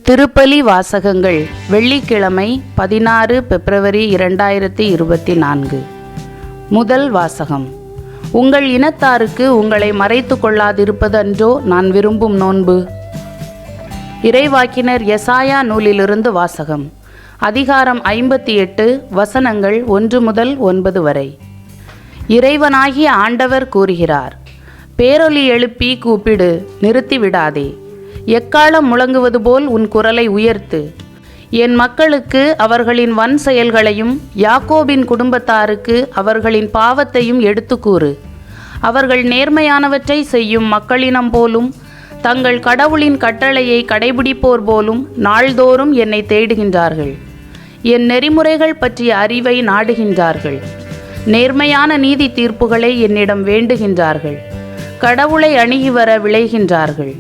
திருப்பலி வாசகங்கள். வெள்ளிக்கிழமை 16 பிப்ரவரி 2024. முதல் வாசகம். உங்கள் இனத்தாருக்கு உங்களை மறைத்து கொள்ளாதிருப்பது அன்றோ நான் விரும்பும் நோன்பு. இறைவாக்கினர் எசாயா நூலிலிருந்து வாசகம். அதிகாரம் 58, வசனங்கள் 1 முதல் 9 வரை. இறைவனாகிய ஆண்டவர் கூறுகிறார்: பேரொலி எழுப்பி கூப்பிடு, நிறுத்திவிடாதே. எக்காலம் முழங்குவது போல் உன் குரலை உயர்த்து. என் மக்களுக்கு அவர்களின் வன் செயல்களையும் யாக்கோபின் குடும்பத்தாருக்கு அவர்களின் பாவத்தையும் எடுத்து கூறு. அவர்கள் நேர்மையானவற்றை செய்யும் மக்களினம் போலும் தங்கள் கடவுளின் கட்டளையை கடைபிடிப்போர் போலும் நாள்தோறும் என்னை தேடுகின்றார்கள். என் நெறிமுறைகள் பற்றிய அறிவை நாடுகின்றார்கள். நேர்மையான நீதி தீர்ப்புகளை என்னிடம் வேண்டுகின்றார்கள். கடவுளை அணுகி வர விளைகின்றார்கள்.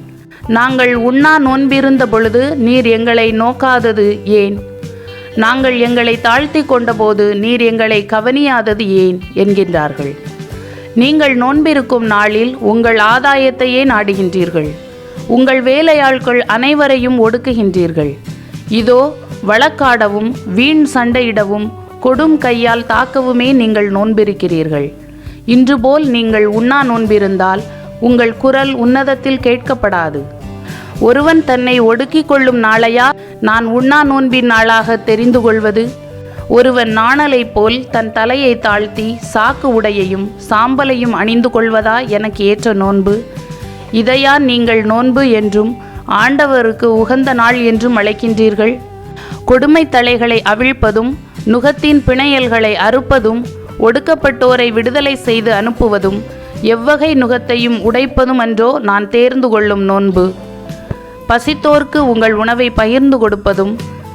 நாங்கள் உண்ணா நோன்பிருந்த பொழுது நீர் எங்களை நோக்காதது ஏன்? நாங்கள் எங்களை தாழ்த்தி கொண்டபோது நீர் எங்களை கவனியாதது ஏன் என்கின்றார்கள். நீங்கள் நோன்பிருக்கும் நாளில் உங்கள் ஆதாயத்தையே நாடுகின்றீர்கள். உங்கள் வேலையாட்கள் அனைவரையும் ஒடுக்குகின்றீர்கள். இதோ, வழக்காடவும் வீண் சண்டையிடவும் கொடும் கையால் தாக்கவுமே நீங்கள் நோன்பிருக்கிறீர்கள். இன்று போல் நீங்கள் உண்ணா நோன்பிருந்தால் உங்கள் குரல் உன்னதத்தில் கேட்கப்படாது. ஒருவன் தன்னை ஒடுக்கிக் கொள்ளும் நாளையா நான் உண்ணா நோன்பின் நாளாக தெரிந்து கொள்வது? ஒருவன் நாணலை போல் தன் தலையை தாழ்த்தி சாக்கு உடையையும் சாம்பலையும் அணிந்து கொள்வதா எனக்கு ஏற்ற நோன்பு? இதையா நீங்கள் நோன்பு என்றும் ஆண்டவருக்கு உகந்த நாள் என்றும் அழைக்கின்றீர்கள்? கொடுமை தலைகளை அவிழ்ப்பதும் நுகத்தின் பிணையல்களை அறுப்பதும் ஒடுக்கப்பட்டோரை விடுதலை செய்து அனுப்புவதும் எவ்வகை நுகத்தையும் உடைப்பதும் அன்றோ நான் தேர்ந்து கொள்ளும் நோன்பு. பசித்தோர்க்கு உங்கள் உணவை பகிர்ந்து கொடுப்பதும்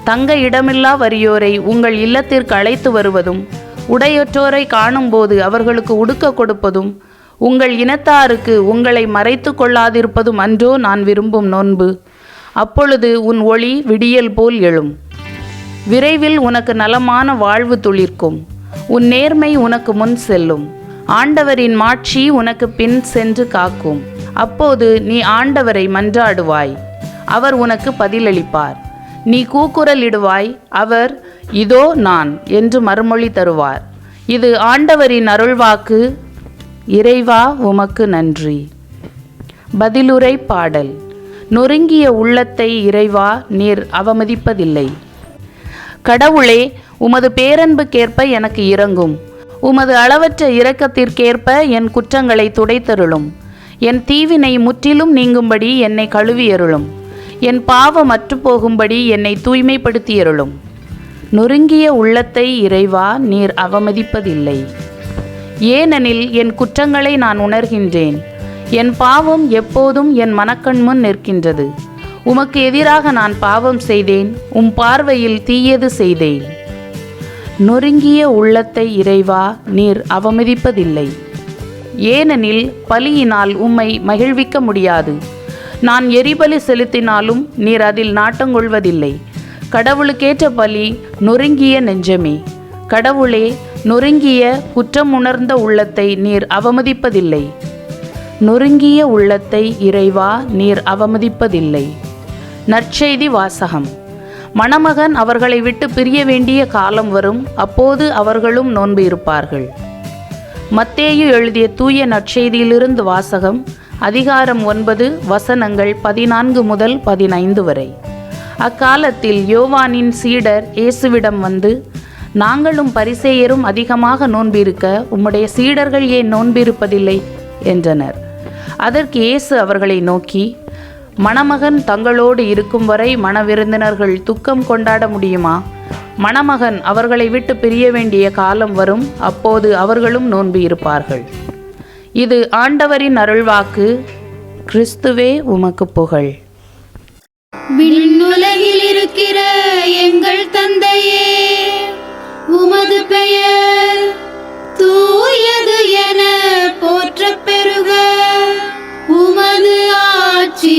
தங்க இடமில்லா வறியோரை உங்கள் இல்லத்திற்கு அழைத்து வருவதும் உடையற்றோரை காணும்போது அவர்களுக்கு உடுக்க கொடுப்பதும் உங்கள் இனத்தாருக்கு உங்களை மறைத்து கொள்ளாதிருப்பதும் அன்றோ நான் விரும்பும் நோன்பு. அப்பொழுது உன் ஒளி விடியல் போல் எழும். விரைவில் உனக்கு நலமான வாழ்வு துளிர்க்கும். உன் நேர்மை உனக்கு முன் செல்லும். ஆண்டவரின் மாட்சி உனக்கு பின் சென்று காக்கும். அப்போது நீ ஆண்டவரை மன்றாடுவாய், அவர் உனக்கு பதிலளிப்பார். நீ கூக்குரலிடுவாய், அவர் இதோ நான் என்று மறுமொழி தருவார். இது ஆண்டவரின் அருள்வாக்கு. இறைவா உமக்கு நன்றி. பதிலுரை பாடல். நொறுங்கிய உள்ளத்தை இறைவா நீர் அவமதிப்பதில்லை. கடவுளே, உமது பேரன்புக்கேற்ப எனக்கு இரங்கும். உமது அளவற்ற இரக்கத்திற்கேற்ப என் குற்றங்களை துடைத்தருளும். என் தீவினை முற்றிலும் நீங்கும்படி என்னை கழுவியருளும். என் பாவம் அற்றுப்போகும்படி என்னை தூய்மைப்படுத்தியருளும். நொறுங்கிய உள்ளத்தை இறைவா நீர் அவமதிப்பதில்லை. ஏனெனில் என் குற்றங்களை நான் உணர்கின்றேன். என் பாவம் எப்போதும் என் மனக்கண்முன் நிற்கின்றது. உமக்கு எதிராக நான் பாவம் செய்தேன், உம் பார்வையில் தீயது செய்தேன். நொறுங்கிய உள்ளத்தை இறைவா நீர் அவமதிப்பதில்லை. ஏனெனில் பலியினால் உம்மை மகிழ்விக்க முடியாது. நான் எரிபலி செலுத்தினாலும் நீர் அதில் நாட்டங்கொள்வதில்லை. கடவுளுக்கேற்ற பலி நொறுங்கிய நெஞ்சமே. கடவுளே, நொறுங்கிய குற்றமுணர்ந்த உள்ளத்தை நீர் அவமதிப்பதில்லை. நொறுங்கிய உள்ளத்தை இறைவா நீர் அவமதிப்பதில்லை. நற்செய்தி வாசகம். மணமகன் அவர்களை விட்டு பிரிய வேண்டிய காலம் வரும். அப்போது அவர்களும் நோன்பு இருப்பார்கள். மத்தேயு எழுதிய தூய நற்செய்தியிலிருந்து வாசகம். அதிகாரம் 9, வசனங்கள் 14 முதல் 15 வரை. அக்காலத்தில் யோவானின் சீடர் இயேசுவிடம் வந்து, நாங்களும் பரிசேயரும் அதிகமாக நோன்பிருக்க உம்முடைய சீடர்கள் ஏன் நோன்பிருப்பதில்லை என்றனர். அதற்கு இயேசு அவர்களை நோக்கி, மணமகன் தங்களோடு இருக்கும் வரை மணவிருந்தினர்கள் துக்கம் கொண்டாட முடியுமா? மணமகன் அவர்களை விட்டு பிரிய வேண்டிய காலம் வரும். அப்போது அவர்களும் நோன்பு இருப்பார்கள். இது ஆண்டவரின் அருள்வாக்கு. கிறிஸ்துவே உமக்கு புகழ். விண்ணுலகில் இருக்கிற எங்கள் தந்தையே, உமது பெயர் தூயது என போற்றப் பெறுக. உமது ஆட்சி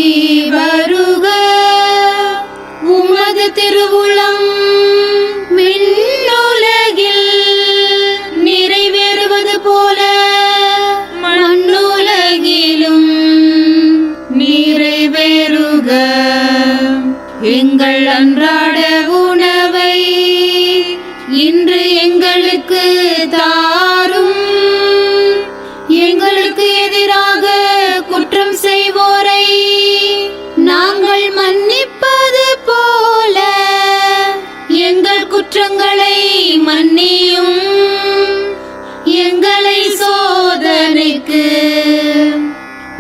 வருக. உமது திருவுளம் விண்ணுலகில் நிறைவேறுவது போல மண்ணுலகிலும் நிறைவேறுக. எங்கள் அன்றாட உணவை இன்று எங்களுக்கு தாரும். எங்களுக்கு எதிராக குற்றம் செய்வோரை நாங்கள் மன்னிப்பது போல எங்கள் குற்றங்களை மன்னியும். எங்களை சோதனைக்கு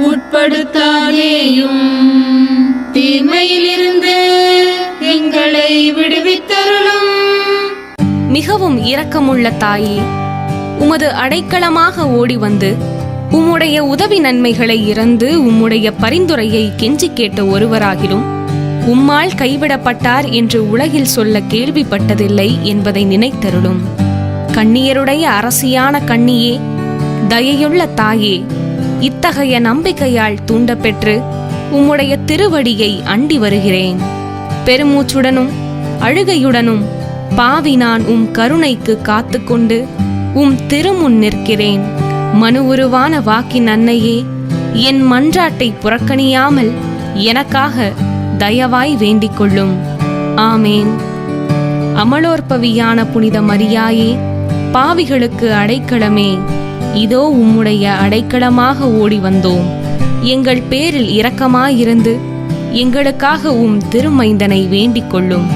உட்படுத்தாதேயும், தீமையிலிருந்து எங்களை விடுவித்தருளும். மிகவும் இரக்கமுள்ள தாயே, உமது அடைக்கலமாக ஓடி வந்து உம்முடைய உதவி நன்மைகளை இறந்து உம்முடைய பரிந்துரையை கெஞ்சி கேட்ட ஒருவராகிலும் உம்மால் கைவிடப்பட்டார் என்று உலகில் சொல்ல கேள்விப்பட்டதில்லை என்பதை நினைத்தருளும். கண்ணியருடைய அரசியான கண்ணியே, தயையுள்ள தாயே, இத்தகைய நம்பிக்கையால் தூண்டப்பெற்று உம்முடைய திருவடியை அண்டி வருகிறேன். பெருமூச்சுடனும் அழுகையுடனும் பாவி நான் உம் கருணைக்கு காத்துக்கொண்டு உம் திருமுன் நிற்கிறேன். மனு உருவான வாக்கின் அன்னையே, என் மன்றாட்டை புறக்கணியாமல் எனக்காக தயவாய் வேண்டிக் கொள்ளும். ஆமேன். அமலோற்பவியான புனித மரியாயே, பாவிகளுக்கு அடைக்கலமே, இதோ உம்முடைய அடைக்கலமாக ஓடி வந்தோம். எங்கள் பேரில் இரக்கமாயிருந்து எங்களுக்காக உம் திருமைந்தனை வேண்டிக் கொள்ளும்.